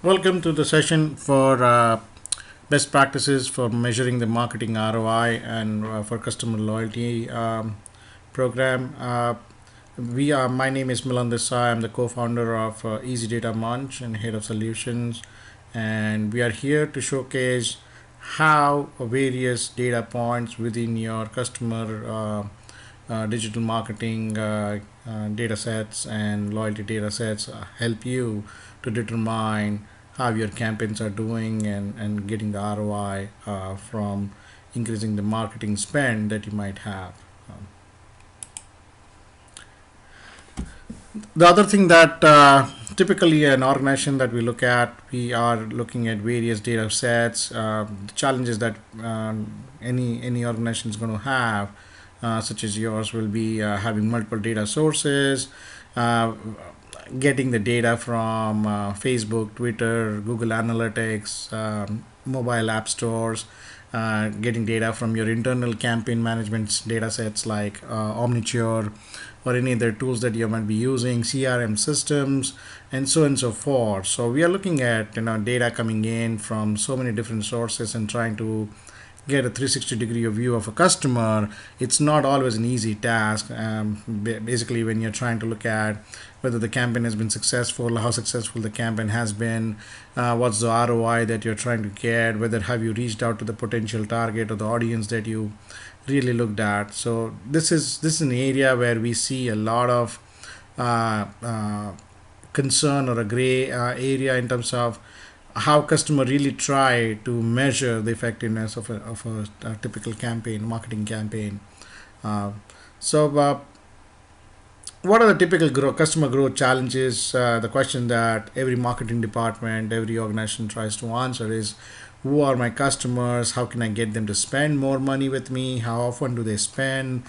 Welcome to the session for best practices for measuring the marketing ROI and for customer loyalty program. My name is Milan Desai. I'm the co-founder of Easy Data Munch and head of solutions, and we are here to showcase how various data points within your customer digital marketing data sets and loyalty data sets help you to determine how your campaigns are doing and getting the ROI from increasing the marketing spend that you might have. The other thing that typically an organization that we are looking at various data sets. The challenges that any organization is going to have, such as yours, will be having multiple data sources, uh, getting the data from Facebook, Twitter, Google Analytics, mobile app stores, getting data from your internal campaign management data sets like Omniture or any other tools that you might be using, CRM systems, and so on and so forth. So we are looking at data coming in from so many different sources and trying to get a 360-degree view of a customer. It's not always an easy task. Basically, when you're trying to look at whether the campaign has been successful, how successful the campaign has been, what's the ROI that you're trying to get, whether have you reached out to the potential target or the audience that you really looked at. So this is an area where we see a lot of concern or a gray area in terms of how customer really try to measure the effectiveness of a typical campaign, marketing campaign. Uh, so, what are the typical customer growth challenges? The question that every marketing department, every organization tries to answer is, who are my customers? How can I get them to spend more money with me? How often do they spend?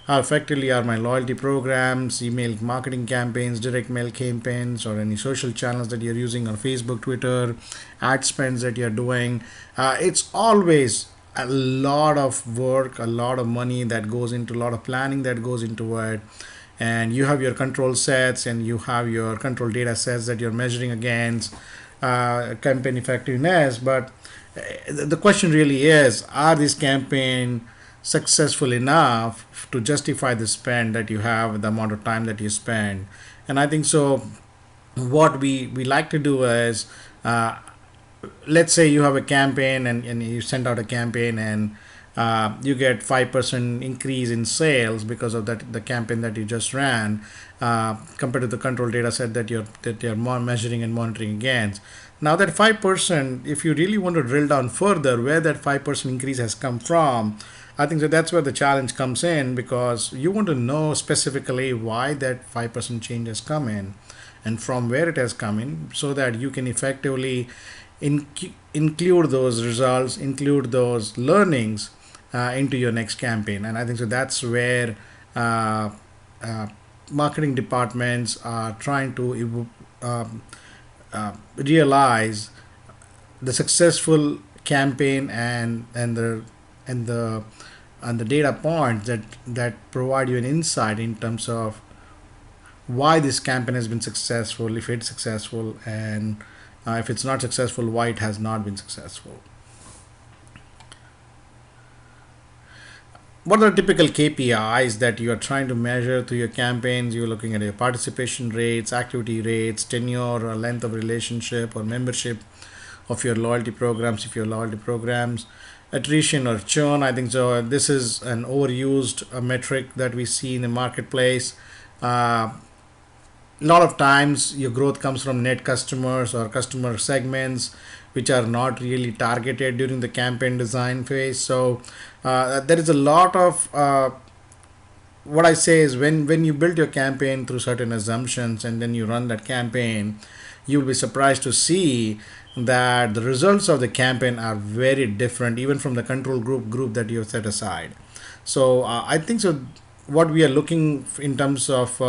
How effectively are my loyalty programs, email marketing campaigns, direct mail campaigns, or any social channels that you're using on Facebook, Twitter, ad spends that you're doing? It's always a lot of work, a lot of money that goes into, a lot of planning that goes into it. And you have your control sets and you have your control data sets that you're measuring against campaign effectiveness. But the question really is, are these campaign successful enough to justify the spend that you have, the amount of time that you spend? And I think so. What we like to do is, uh, let's say you have a campaign and you send out a campaign and you get 5% increase in sales because of that the campaign that you just ran, compared to the control data set that you're measuring and monitoring against. Now that 5%, if you really want to drill down further where that 5% increase has come from, I think that that's where the challenge comes in, because you want to know specifically why that 5% change has come in and from where it has come in, so that you can effectively include those results, include those learnings into your next campaign. And I think so that's where uh, uh, marketing departments are trying to realize the successful campaign and the and the data points that provide you an insight in terms of why this campaign has been successful, if it's successful, and if it's not successful, why it has not been successful. What are the typical KPIs that you are trying to measure through your campaigns? You're looking at your participation rates, activity rates, tenure or length of relationship or membership of your loyalty programs, if your loyalty programs, attrition or churn. I think so. This is an overused metric that we see in the marketplace. A lot of times your growth comes from net customers or customer segments which are not really targeted during the campaign design phase. So there is a lot of what I say is, when you build your campaign through certain assumptions and then you run that campaign, you'll be surprised to see that the results of the campaign are very different, even from the control group that you have set aside. So I think so. What we are looking in terms of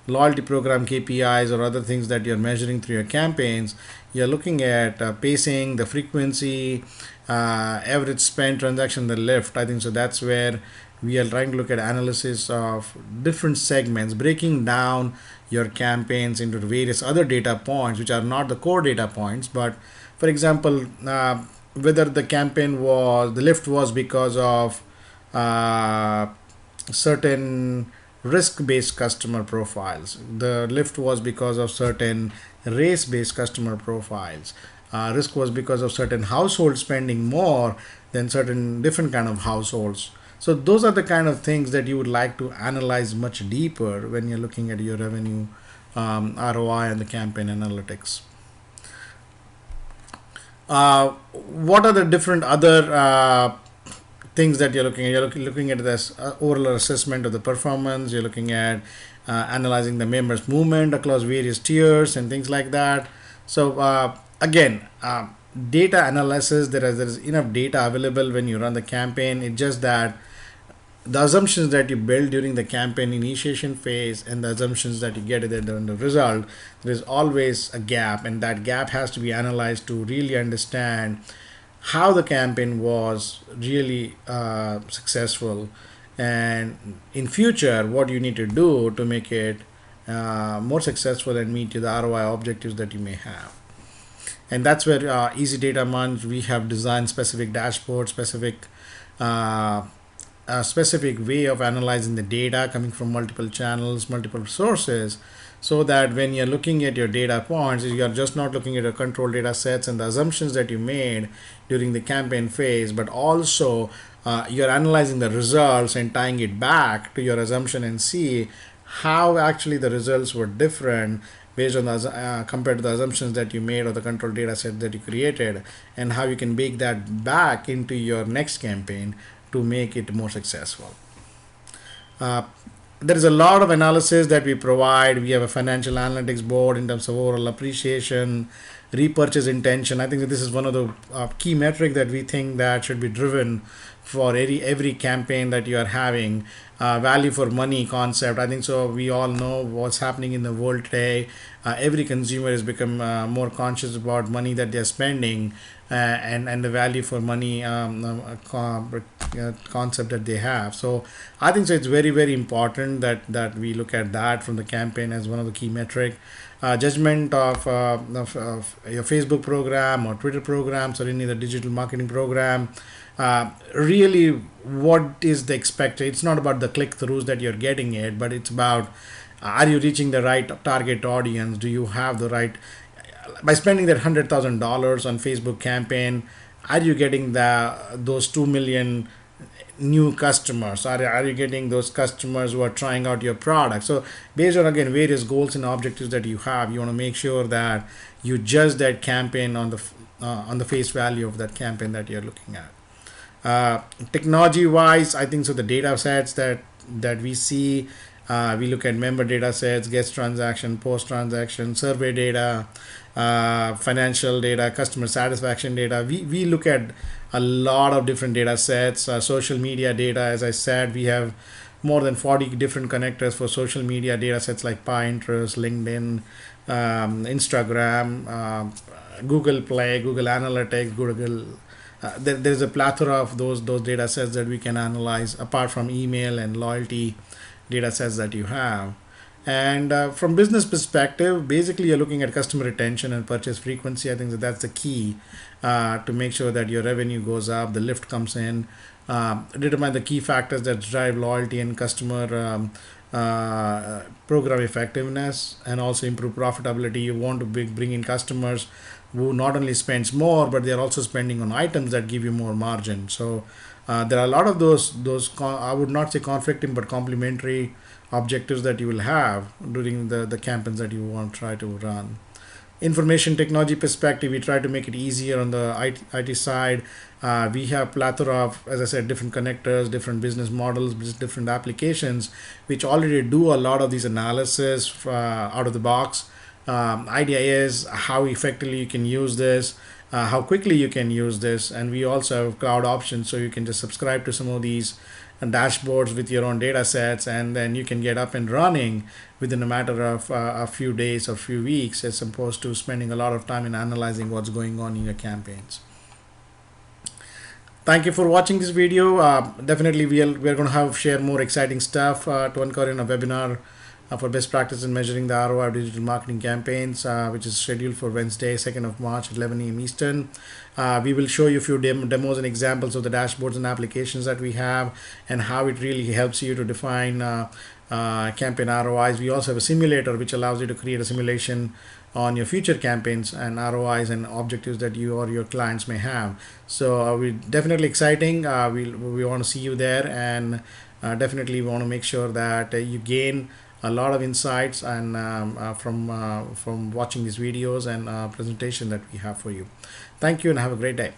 loyalty program KPIs or other things that you're measuring through your campaigns, you're looking at pacing, the frequency, average spend, transaction, the lift. I think so. That's where we are trying to look at analysis of different segments, breaking down your campaigns into various other data points, which are not the core data points. But for example, whether the lift was because of uh, certain risk-based customer profiles. The lift was because of certain race-based customer profiles. Risk was because of certain households spending more than certain different kind of households. So those are the kind of things that you would like to analyze much deeper when you're looking at your revenue ROI and the campaign analytics. What are the different other things that you're looking at? You're looking at this overall assessment of the performance. You're looking at analyzing the members' movement across various tiers and things like that. So again, data analysis. There is enough data available when you run the campaign. It's just that the assumptions that you build during the campaign initiation phase and the assumptions that you get in the result, there is always a gap, and that gap has to be analyzed to really understand how the campaign was really successful, and in future what you need to do to make it more successful and meet the ROI objectives that you may have. And that's where Easy Data Munch, we have designed specific dashboards, uh, a specific way of analyzing the data coming from multiple channels, multiple sources, so that when you're looking at your data points, you're just not looking at your control data sets and the assumptions that you made during the campaign phase, but also you're analyzing the results and tying it back to your assumption and see how actually the results were different based on the compared to the assumptions that you made or the control data set that you created, and how you can bake that back into your next campaign to make it more successful. Uh, there is a lot of analysis that we provide. We have a financial analytics board in terms of overall appreciation, repurchase intention. I think that this is one of the key metric that we think that should be driven for every campaign that you are having. Value for money concept. I think so. We all know what's happening in the world today. Every consumer has become more conscious about money that they're spending, and the value for money concept that they have. So I think so. It's very very important that we look at that from the campaign as one of the key metric. Judgment of your Facebook program or Twitter programs or any other digital marketing program. Really, what is the expected? It's not about the click-throughs that you're getting it, but it's about are you reaching the right target audience? Do you have the right, by spending that $100,000 on Facebook campaign, are you getting those 2 million new customers? Are you getting those customers who are trying out your product? So based on again various goals and objectives that you have, you want to make sure that you judge that campaign on the face value of that campaign that you're looking at. Technology wise, I think so the data sets that we see, we look at member data sets, guest transaction, post transaction, survey data, financial data, customer satisfaction data. We look at a lot of different data sets. Social media data, as I said, we have more than 40 different connectors for social media data sets like Pinterest, LinkedIn, Instagram, Google Play, Google Analytics, Google. There's a plethora of those data sets that we can analyze apart from email and loyalty data sets that you have. And from business perspective, basically you're looking at customer retention and purchase frequency. I think that's the key to make sure that your revenue goes up, the lift comes in. Determine the key factors that drive loyalty and customer program effectiveness, and also improve profitability. You want to bring in customers who not only spends more, but they're also spending on items that give you more margin. So there are a lot of those I would not say conflicting but complementary objectives that you will have during the campaigns that you want to try to run. Information technology perspective, we try to make it easier on the IT side. We have plethora of, as I said, different connectors, different business models, different applications, which already do a lot of these analysis out of the box. Idea is how effectively you can use this, how quickly you can use this, and we also have cloud options, so you can just subscribe to some of these dashboards with your own data sets, and then you can get up and running within a matter of a few days or few weeks, as opposed to spending a lot of time in analyzing what's going on in your campaigns. Thank you for watching this video. Definitely we're going to share more exciting stuff to uncover in a webinar for best practice in measuring the ROI of digital marketing campaigns, which is scheduled for Wednesday, 2nd of March at 11 a.m. Eastern. We will show you a few demos and examples of the dashboards and applications that we have and how it really helps you to define campaign ROIs. We also have a simulator which allows you to create a simulation on your future campaigns and ROIs and objectives that you or your clients may have. So we definitely exciting. We want to see you there, and definitely want to make sure that you gain a lot of insights and from watching these videos and presentation that we have for you. Thank you and have a great day.